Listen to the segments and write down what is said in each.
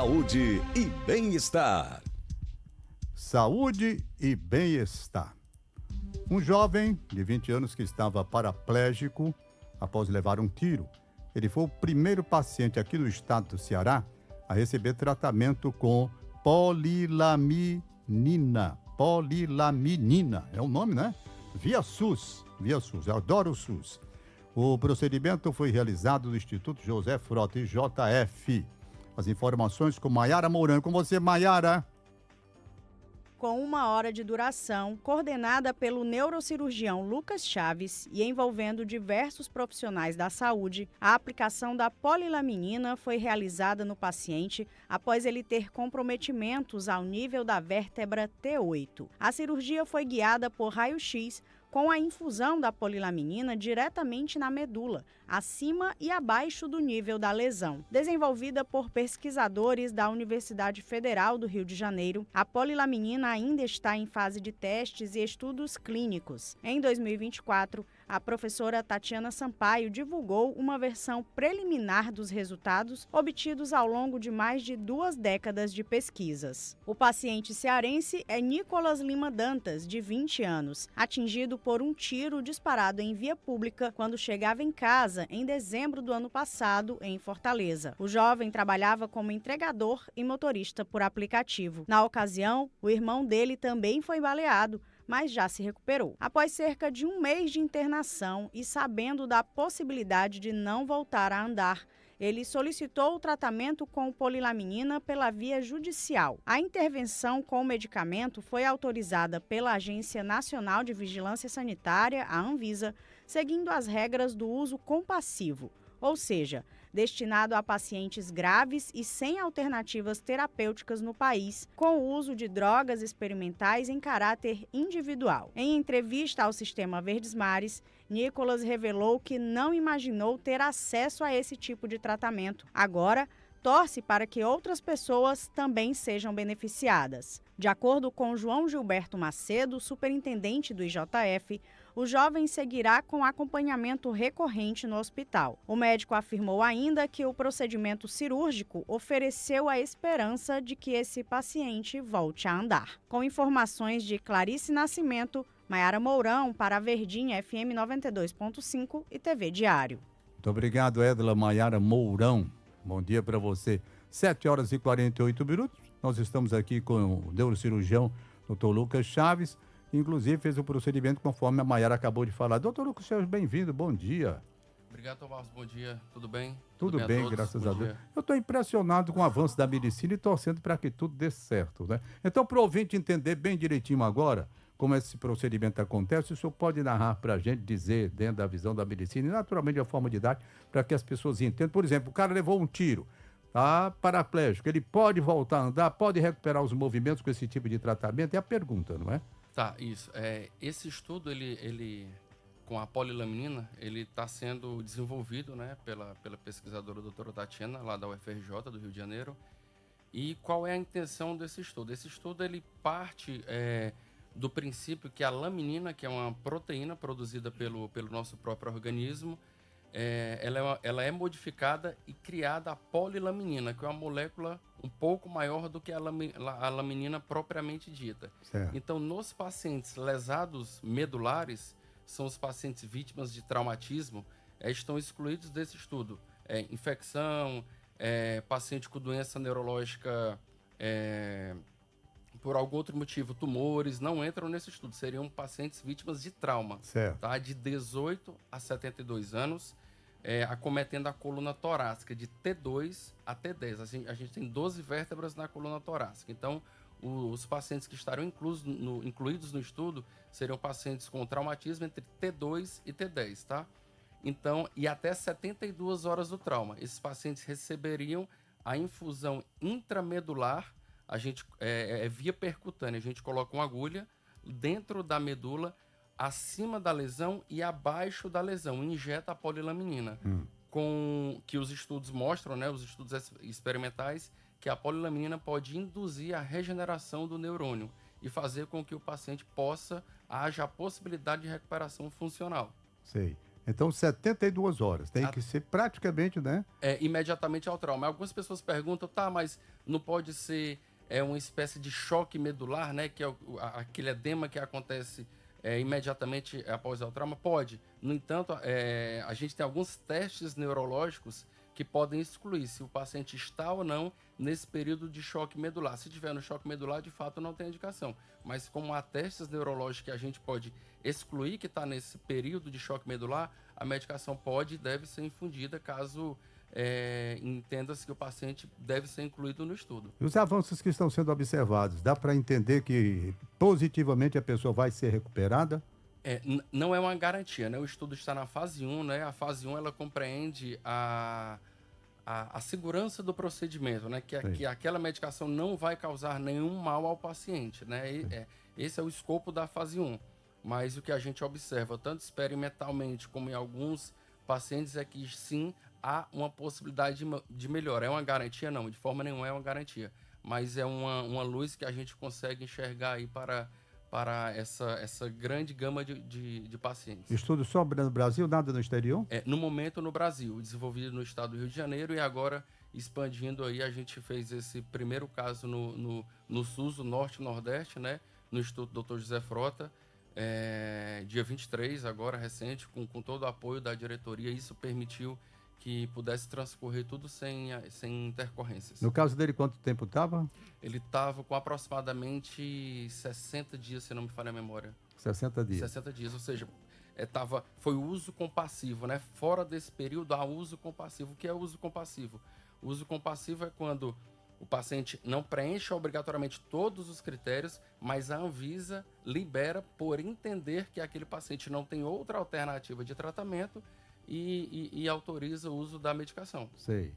Saúde e bem-estar. Saúde e bem-estar. Um jovem de 20 anos que estava paraplégico após levar um tiro. Ele foi o primeiro paciente aqui no estado do Ceará a receber tratamento com polilaminina. Polilaminina, é o nome, né? Via SUS, eu adoro o SUS. O procedimento foi realizado no Instituto José Frota, IJF. As informações com Maiara Mourão. Com você, Maiara. Com 1 hora de duração, coordenada pelo neurocirurgião Lucas Chaves e envolvendo diversos profissionais da saúde, a aplicação da polilaminina foi realizada no paciente após ele ter comprometimentos ao nível da vértebra T8. A cirurgia foi guiada por raio-x, com a infusão da polilaminina diretamente na medula, acima e abaixo do nível da lesão. Desenvolvida por pesquisadores da Universidade Federal do Rio de Janeiro, a polilaminina ainda está em fase de testes e estudos clínicos. Em 2024, a professora Tatiana Sampaio divulgou uma versão preliminar dos resultados obtidos ao longo de mais de 2 décadas de pesquisas. O paciente cearense é Nicolas Lima Dantas, de 20 anos, atingido por um tiro disparado em via pública quando chegava em casa em dezembro do ano passado, em Fortaleza. O jovem trabalhava como entregador e motorista por aplicativo. Na ocasião, o irmão dele também foi baleado, mas já se recuperou. Após cerca de 1 mês de internação e sabendo da possibilidade de não voltar a andar, ele solicitou o tratamento com polilaminina pela via judicial. A intervenção com o medicamento foi autorizada pela Agência Nacional de Vigilância Sanitária, a Anvisa, seguindo as regras do uso compassivo, ou seja, destinado a pacientes graves e sem alternativas terapêuticas no país, com o uso de drogas experimentais em caráter individual. Em entrevista ao Sistema Verdes Mares, Nicolas revelou que não imaginou ter acesso a esse tipo de tratamento. Agora, torce para que outras pessoas também sejam beneficiadas. De acordo com João Gilberto Macedo, superintendente do IJF, o jovem seguirá com acompanhamento recorrente no hospital. O médico afirmou ainda que o procedimento cirúrgico ofereceu a esperança de que esse paciente volte a andar. Com informações de Clarice Nascimento, Maiara Mourão para a Verdinha FM 92.5 e TV Diário. Muito obrigado, Edla Maiara Mourão. Bom dia para você. 7 horas e 48 minutos. Nós estamos aqui com o neurocirurgião Dr. Lucas Chaves. Inclusive fez o procedimento conforme a Maiara acabou de falar. Dr. Lucas Chaves, bem-vindo. Bom dia. Obrigado, Tomás. Bom dia. Tudo bem? Tudo bem, graças a Deus. Eu estou impressionado com o avanço da medicina e torcendo para que tudo dê certo, né? Então, para o ouvinte entender bem direitinho agora como esse procedimento acontece, o senhor pode narrar para a gente, dizer dentro da visão da medicina e naturalmente a forma didática, para que as pessoas entendam. Por exemplo, o cara levou um tiro, tá paraplégico, ele pode voltar a andar, pode recuperar os movimentos com esse tipo de tratamento? É a pergunta, não é? Tá, isso. Esse estudo, ele com a polilaminina, ele está sendo desenvolvido, né, pela pesquisadora doutora Tatiana, lá da UFRJ, do Rio de Janeiro. E qual é a intenção desse estudo? Esse estudo, ele parte do princípio que a laminina, que é uma proteína produzida pelo nosso próprio organismo, ela é modificada e criada a polilaminina, que é uma molécula um pouco maior do que a laminina propriamente dita. Certo. Então, nos pacientes lesados medulares, são os pacientes vítimas de traumatismo, estão excluídos desse estudo. Infecção, paciente com doença neurológica, por algum outro motivo, tumores, não entram nesse estudo. Seriam pacientes vítimas de trauma, certo, tá? De 18 a 72 anos, acometendo a coluna torácica de T2 a T10. Assim, a gente tem 12 vértebras na coluna torácica. Então, os pacientes que estarão incluídos no estudo seriam pacientes com traumatismo entre T2 e T10, tá? Então, e até 72 horas do trauma. Esses pacientes receberiam a infusão intramedular, a gente via percutânea, a gente coloca uma agulha dentro da medula, acima da lesão e abaixo da lesão, injeta a polilaminina. Com que os estudos mostram, né, os estudos experimentais, que a polilaminina pode induzir a regeneração do neurônio e fazer com que o paciente haja a possibilidade de recuperação funcional. Sei. Então, 72 horas. Tem que ser praticamente, né? Imediatamente ao trauma. Algumas pessoas perguntam, tá, mas não pode ser uma espécie de choque medular, né? Que é aquele edema que acontece imediatamente após o trauma? Pode. No entanto, a gente tem alguns testes neurológicos que podem excluir se o paciente está ou não nesse período de choque medular. Se tiver no choque medular, de fato, não tem indicação. Mas como há testes neurológicos que a gente pode excluir que está nesse período de choque medular, a medicação pode e deve ser infundida caso entenda-se que o paciente deve ser incluído no estudo. E os avanços que estão sendo observados, dá para entender que positivamente a pessoa vai ser recuperada? Não é uma garantia, né? O estudo está na fase 1, né? A fase 1 ela compreende a segurança do procedimento, né? Que aquela medicação não vai causar nenhum mal ao paciente, né? Esse é o escopo da fase 1. Mas o que a gente observa, tanto experimentalmente como em alguns pacientes, é que sim, há uma possibilidade de melhora. É uma garantia? Não, de forma nenhuma é uma garantia. Mas é uma luz que a gente consegue enxergar aí para essa grande gama de pacientes. Estudo só no Brasil, nada no exterior? No momento no Brasil, desenvolvido no estado do Rio de Janeiro e agora expandindo aí, a gente fez esse primeiro caso no SUS, o Norte e Nordeste, né? No Instituto Dr. José Frota, dia 23, agora recente, com todo o apoio da diretoria. Isso permitiu que pudesse transcorrer tudo sem intercorrências. No caso dele, quanto tempo estava? Ele estava com aproximadamente 60 dias, se não me falha a memória. 60 dias. 60 dias, ou seja, foi o uso compassivo, né? Fora desse período, há uso compassivo. O que é uso compassivo? O uso compassivo é quando o paciente não preenche obrigatoriamente todos os critérios, mas a Anvisa libera por entender que aquele paciente não tem outra alternativa de tratamento e autoriza o uso da medicação. Sei.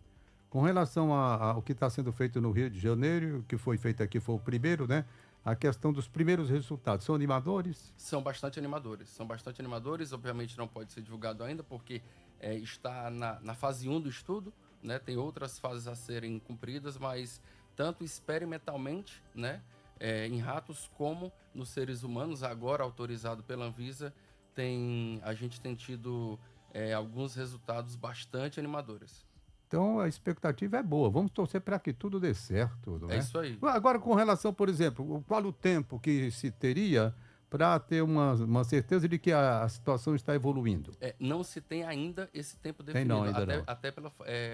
Com relação ao que está sendo feito no Rio de Janeiro, o que foi feito aqui foi o primeiro, né? A questão dos primeiros resultados, são animadores? São bastante animadores, obviamente não pode ser divulgado ainda, porque está na fase 1 do estudo, né? Tem outras fases a serem cumpridas, mas tanto experimentalmente, né? Em ratos como nos seres humanos, agora autorizado pela Anvisa, a gente tem tido alguns resultados bastante animadores. Então a expectativa é boa. Vamos torcer para que tudo dê certo, não é? É isso aí. Agora, com relação, por exemplo, qual o tempo que se teria para ter uma certeza de que a situação está evoluindo? Não se tem ainda esse tempo definido. Tem não, ainda não. Até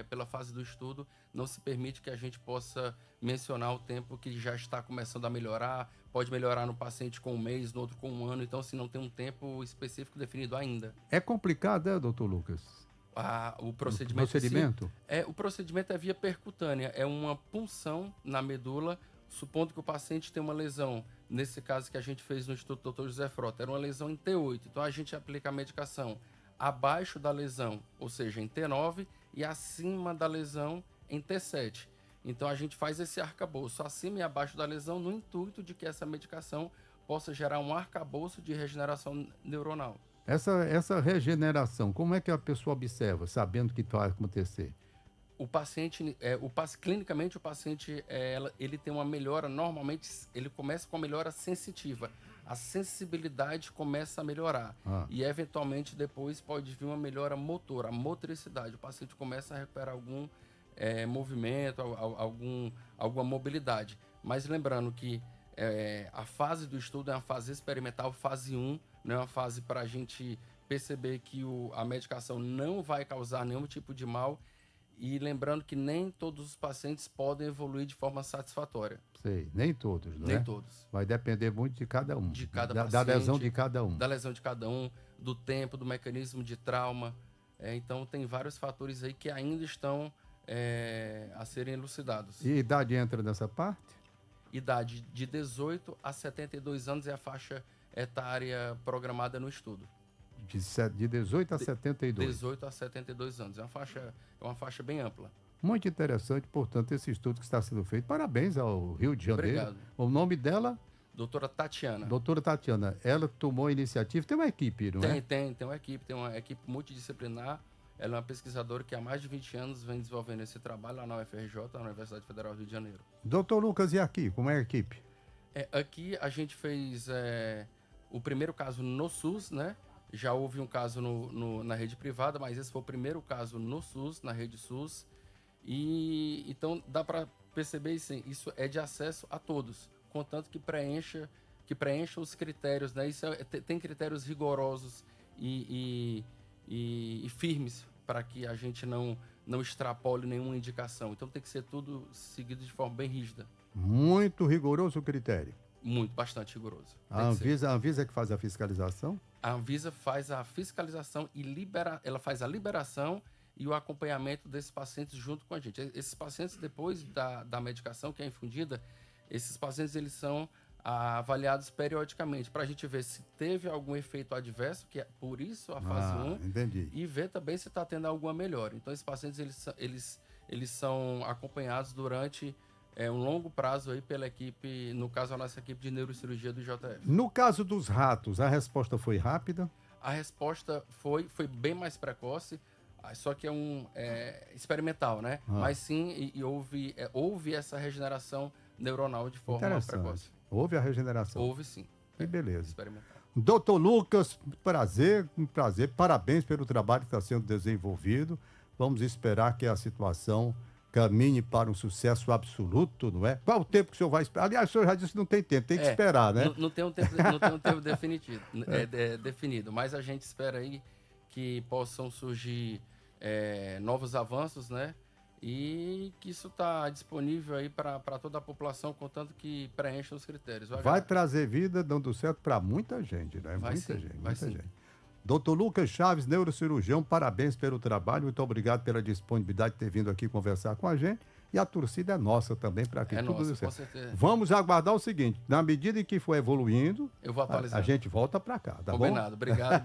pela fase do estudo, não se permite que a gente possa mencionar o tempo que já está começando a melhorar. Pode melhorar no paciente com 1 mês, no outro com 1 ano. Então, se não tem um tempo específico definido ainda. É complicado, doutor Lucas? O procedimento? O procedimento é via percutânea. É uma punção na medula, supondo que o paciente tem uma lesão. Nesse caso que a gente fez no Instituto Dr. José Frota, era uma lesão em T8. Então, a gente aplica a medicação abaixo da lesão, ou seja, em T9, e acima da lesão em T7. Então, a gente faz esse arcabouço acima e abaixo da lesão no intuito de que essa medicação possa gerar um arcabouço de regeneração neuronal. Essa regeneração, como é que a pessoa observa, sabendo que vai acontecer? O paciente, clinicamente, o paciente ele tem uma melhora, normalmente ele começa com uma melhora sensitiva. A sensibilidade começa a melhorar. E, eventualmente, depois pode vir uma melhora motora, a motricidade. O paciente começa a recuperar algum movimento, alguma mobilidade. Mas lembrando que a fase do estudo é uma fase experimental, fase 1, não é uma fase para a gente perceber que a medicação não vai causar nenhum tipo de mal. E lembrando que nem todos os pacientes podem evoluir de forma satisfatória. Sei, nem todos, não é? Nem todos. Vai depender muito de cada um. De cada paciente. Da lesão de cada um. Da lesão de cada um, do tempo, do mecanismo de trauma. Então, tem vários fatores aí que ainda estão a serem elucidados. E idade entra nessa parte? Idade de 18 a 72 anos é a faixa etária programada no estudo. De 18 a 72. 18 a 72 anos. É uma faixa bem ampla. Muito interessante, portanto, esse estudo que está sendo feito. Parabéns ao Rio de Janeiro. Obrigado. O nome dela? Doutora Tatiana. Doutora Tatiana. Ela tomou a iniciativa. Tem uma equipe, não é? Tem uma equipe. Tem uma equipe multidisciplinar. Ela é uma pesquisadora que há mais de 20 anos vem desenvolvendo esse trabalho lá na UFRJ, na Universidade Federal do Rio de Janeiro. Doutor Lucas, e aqui? Como é a equipe? Aqui a gente fez o primeiro caso no SUS, né? Já houve um caso na rede privada, mas esse foi o primeiro caso no SUS, na rede SUS. E então dá para perceber, sim, isso é de acesso a todos, contanto que preencha os critérios, né? Isso tem critérios rigorosos e firmes para que a gente não extrapole nenhuma indicação. Então tem que ser tudo seguido de forma bem rígida. Muito rigoroso o critério. Bastante rigoroso. A Anvisa é que faz a fiscalização? A Anvisa faz a fiscalização e ela faz a liberação e o acompanhamento desses pacientes junto com a gente. Esses pacientes, depois da medicação que é infundida, esses pacientes eles são avaliados periodicamente para a gente ver se teve algum efeito adverso, que é por isso a fase 1, entendi. E ver também se está tendo alguma melhora. Então, esses pacientes eles são acompanhados durante um longo prazo aí pela equipe, no caso a nossa equipe de neurocirurgia do IJF. No caso dos ratos, a resposta foi rápida? A resposta foi bem mais precoce, só que experimental, né? Mas sim, houve essa regeneração neuronal de forma precoce. Houve a regeneração? Houve sim. Que beleza. Experimental. Doutor Lucas, um prazer, parabéns pelo trabalho que está sendo desenvolvido. Vamos esperar que a situação caminhe para um sucesso absoluto, não é? Qual o tempo que o senhor vai esperar? Aliás, o senhor já disse que não tem tempo, tem que esperar, né? Não tem um tempo definido, mas a gente espera aí que possam surgir novos avanços, né? E que isso está disponível aí para toda a população, contanto que preencha os critérios. Vai trazer vida, dando certo para muita gente, né? Muita gente. Doutor Lucas Chaves, neurocirurgião, parabéns pelo trabalho, muito obrigado pela disponibilidade de ter vindo aqui conversar com a gente. E a torcida é nossa também, para que tudo dê certo. Com certeza. Vamos aguardar o seguinte, na medida em que for evoluindo, eu vou atualizar. A gente volta para cá, tá bom? Combinado, obrigado.